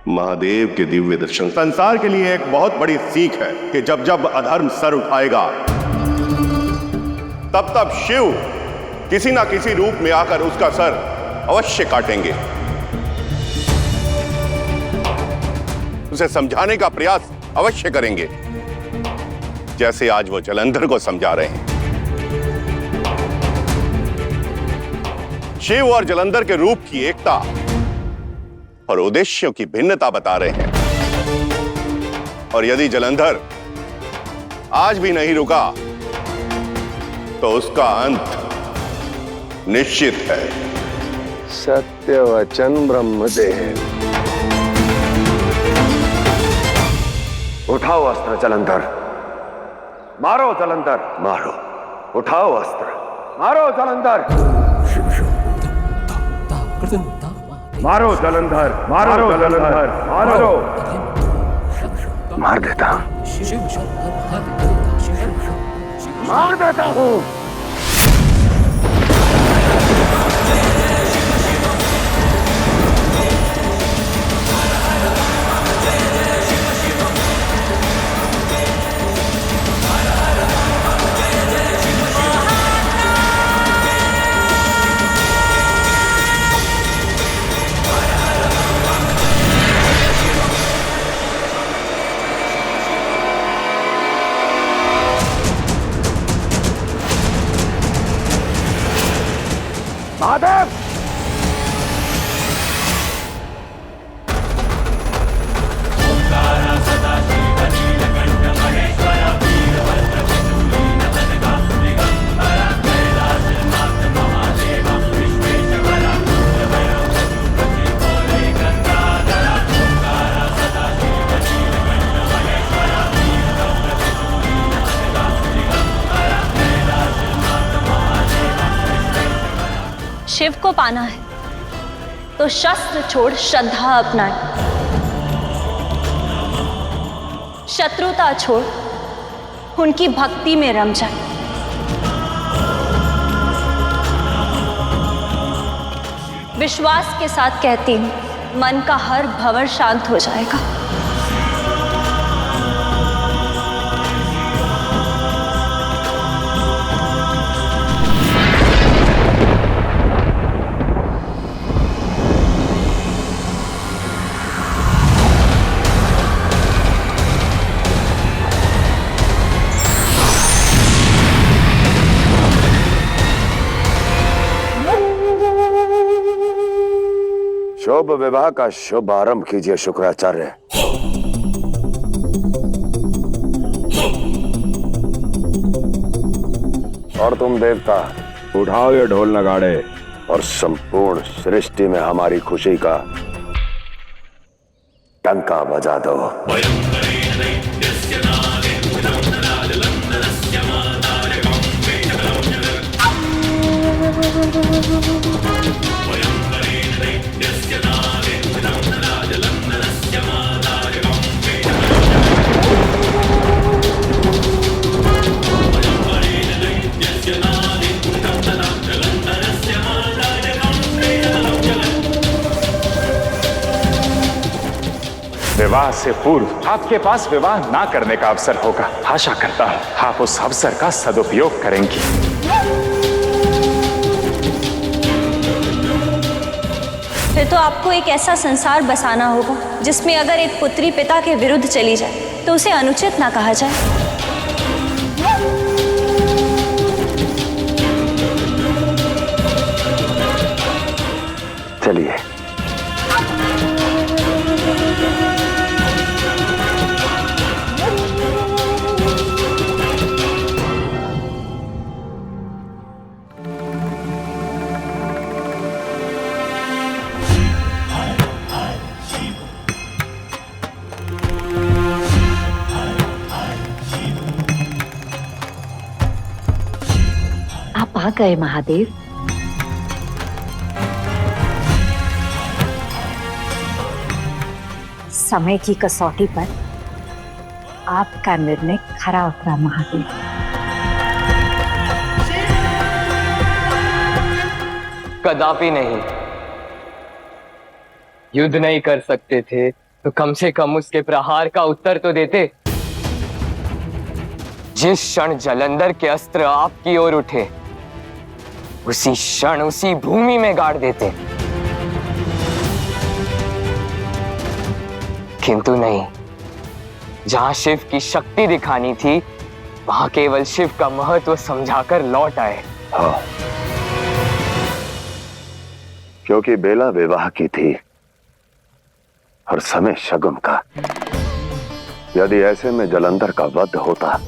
महादेव के दिव्य दर्शन संसार के लिए एक बहुत बड़ी सीख है कि जब जब अधर्म सर उठाएगा तब तब शिव किसी ना किसी रूप में आकर उसका सर अवश्य काटेंगे। उसे समझाने का प्रयास अवश्य करेंगे, जैसे आज वो जलंधर को समझा रहे हैं। शिव और जलंधर के रूप की एकता और उद्देश्यों की भिन्नता बता रहे हैं। और यदि जलंधर आज भी नहीं रुका तो उसका अंत निश्चित है। सत्यवचन ब्रह्मदेव। उठाओ अस्त्र जलंधर, मारो जलंधर, मारो। उठाओ अस्त्र, मारो जलंधर, मारो जलंधर, मारो जलंधर, मारो। मार देता हूं, मार देता हूं। महादेव, शिव को पाना है तो शस्त्र छोड़ श्रद्धा अपनाए, शत्रुता छोड़ उनकी भक्ति में रम जाए। विश्वास के साथ कहती हूं, मन का हर भंवर शांत हो जाएगा। शुभ विवाह का शुभ आरंभ कीजिए शुक्राचार्य। और तुम देवता उठाओ ये ढोल नगाड़े और संपूर्ण सृष्टि में हमारी खुशी का टंका बजा दो। विवाह से पूर्व आपके पास विवाह ना करने का अवसर होगा। आशा करता हूं आप उस अवसर का सदुपयोग करेंगी। फिर तो आपको एक ऐसा संसार बसाना होगा जिसमें अगर एक पुत्री पिता के विरुद्ध चली जाए तो उसे अनुचित ना कहा जाए। चलिए। आप आ गए महादेव। समय की कसौटी पर आपका निर्णय खरा उतरा महादेव। कदापि नहीं। युद्ध नहीं कर सकते थे तो कम से कम उसके प्रहार का उत्तर तो देते। जिस क्षण जलंधर के अस्त्र आपकी ओर उठे, उसी क्षण उसी भूमि में गाड़ देते। किंतु नहीं, जहां शिव की शक्ति दिखानी थी, वहां केवल शिव का महत्व समझाकर लौट आए। हाँ, क्योंकि बेला विवाह की थी और समय शगुन का। यदि ऐसे में जलंधर का वध होता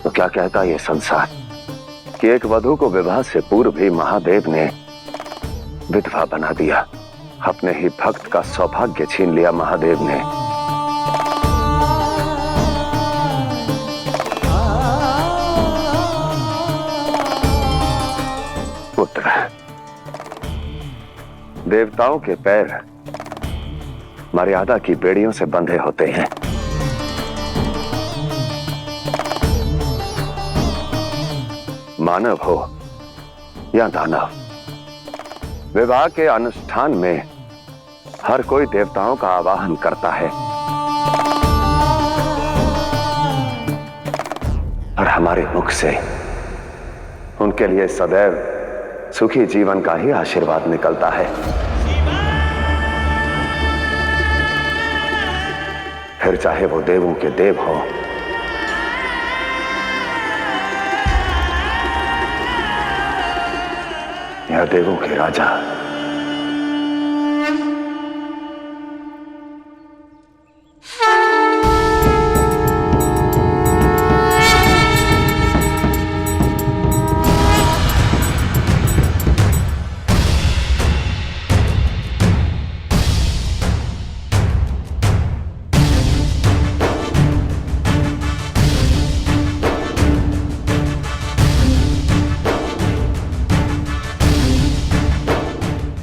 तो क्या कहता ये संसार कि एक वधू को विवाह से पूर्व ही महादेव ने विधवा बना दिया। अपने ही भक्त का सौभाग्य छीन लिया महादेव ने। पुत्र, देवताओं के पैर मर्यादा की बेड़ियों से बंधे होते हैं। मानव हो या दानव, विवाह के अनुष्ठान में हर कोई देवताओं का आवाहन करता है और हमारे मुख से उनके लिए सदैव सुखी जीवन का ही आशीर्वाद निकलता है। फिर चाहे वो देवों के देव हो या देवों के राजा।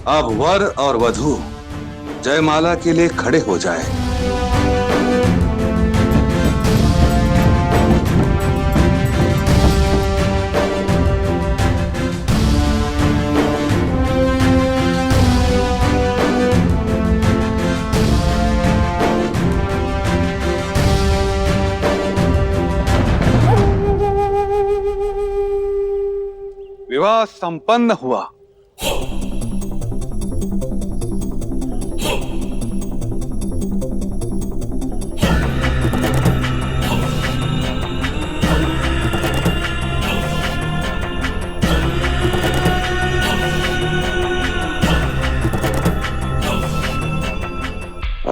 अब वर और वधू जयमाला के लिए खड़े हो जाएं। विवाह संपन्न हुआ।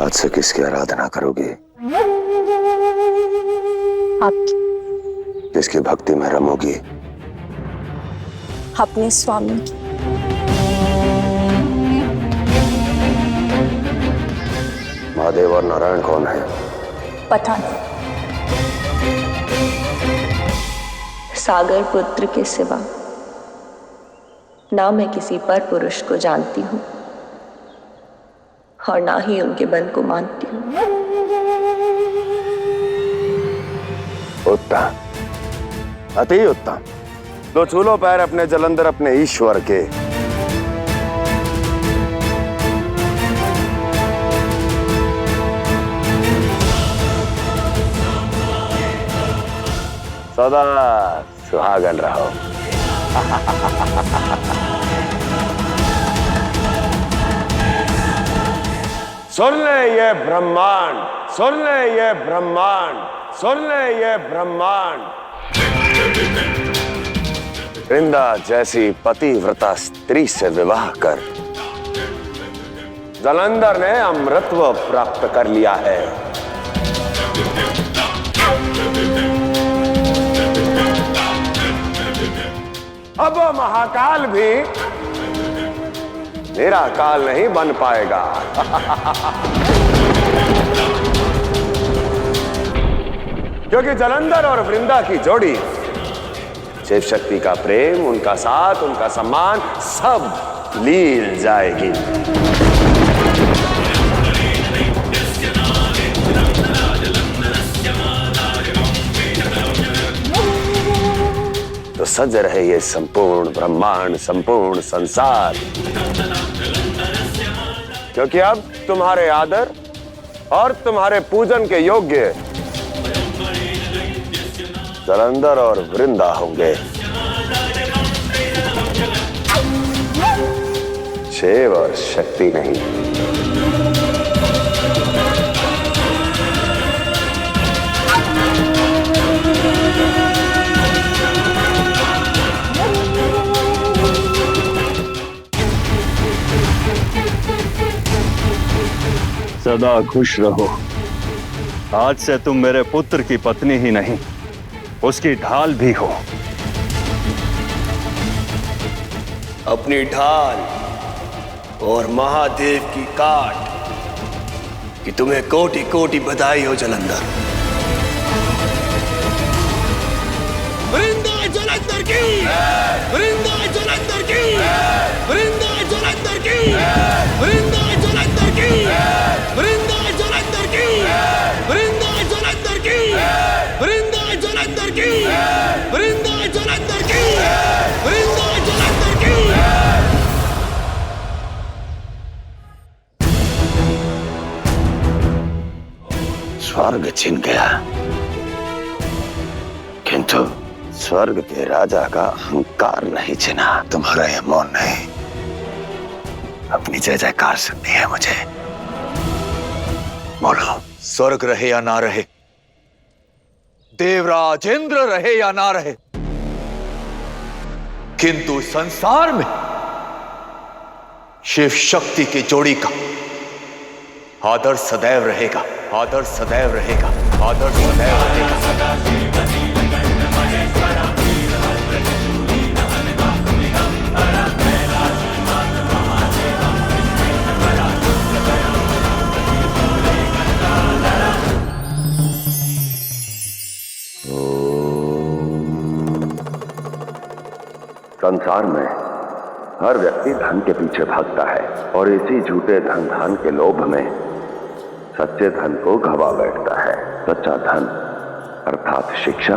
आज से किसकी आराधना करोगी? आपकी। किसकी भक्ति में रमोगी? अपने स्वामी की। महादेव और नारायण कौन है? पता नहीं। सागर पुत्र के सिवा ना मैं किसी पर पुरुष को जानती हूँ और ना ही उनके बल को मानती हूँ। उत्तम, अति उत्तम। लो छूलो पैर अपने जलंधर, अपने ईश्वर के। सदा सुहागन रहो। सुन ले ये ब्रह्मांड, सुन ले ये ब्रह्मांड, सुन ले ये ब्रह्मांड। वृंदा जैसी पतिव्रता स्त्री से विवाह कर जलंधर ने अमृतत्व प्राप्त कर लिया है। अब महाकाल भी मेरा काल नहीं बन पाएगा। क्योंकि जलंधर और वृंदा की जोड़ी, शिव शक्ति का प्रेम, उनका साथ, उनका सम्मान सब लील जाएगी। तो सज रहे ये संपूर्ण ब्रह्मांड, संपूर्ण संसार। क्योंकि अब तुम्हारे आदर और तुम्हारे पूजन के योग्य जलंधर और वृंदा होंगे, शिव और शक्ति नहीं। सदा खुश रहो। आज से तुम मेरे पुत्र की पत्नी ही नहीं, उसकी ढाल भी हो। अपनी ढाल और महादेव की काट कि तुम्हें कोटि कोटि बधाई हो जलंधर। वृंदा जलंधर की, वृंदा जलंधर की, वृंदा जलंधर की, वृंदा जलंधर की, वृंदा जलंधर की, वृंदा जलंधर की, वृंदा जलंधर की, वृंदा जलंधर की, वृंदा जलंधर की। स्वर्ग छिन गया, किंतु स्वर्ग के राजा का अहंकार नहीं छिना। तुम्हारा यह मौन नहीं, अपनी जय जयकार सुननी है मुझे। बोलो। स्वर्ग रहे या ना रहे, देवराज इंद्र रहे या ना रहे, किंतु संसार में शिव शक्ति की जोड़ी का आदर सदैव रहेगा, आदर सदैव रहेगा, आदर सदैव रहेगा। संसार में हर व्यक्ति धन के पीछे भागता है और इसी झूठे धन के लोभ में सच्चे धन को गवा बैठता है। सच्चा धन अर्थात शिक्षा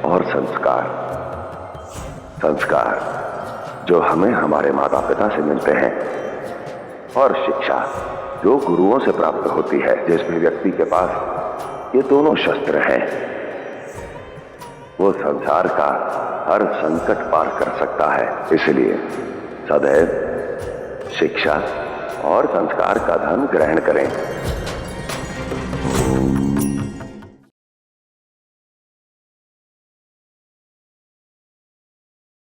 और संस्कार, संस्कार जो हमें हमारे माता पिता से मिलते हैं, और शिक्षा जो गुरुओं से प्राप्त होती है। जिसमें व्यक्ति के पास ये दोनों शस्त्र हैं, वो संसार का हर संकट पार कर सकता है। इसलिए सदैव शिक्षा और संस्कार का धन ग्रहण करें।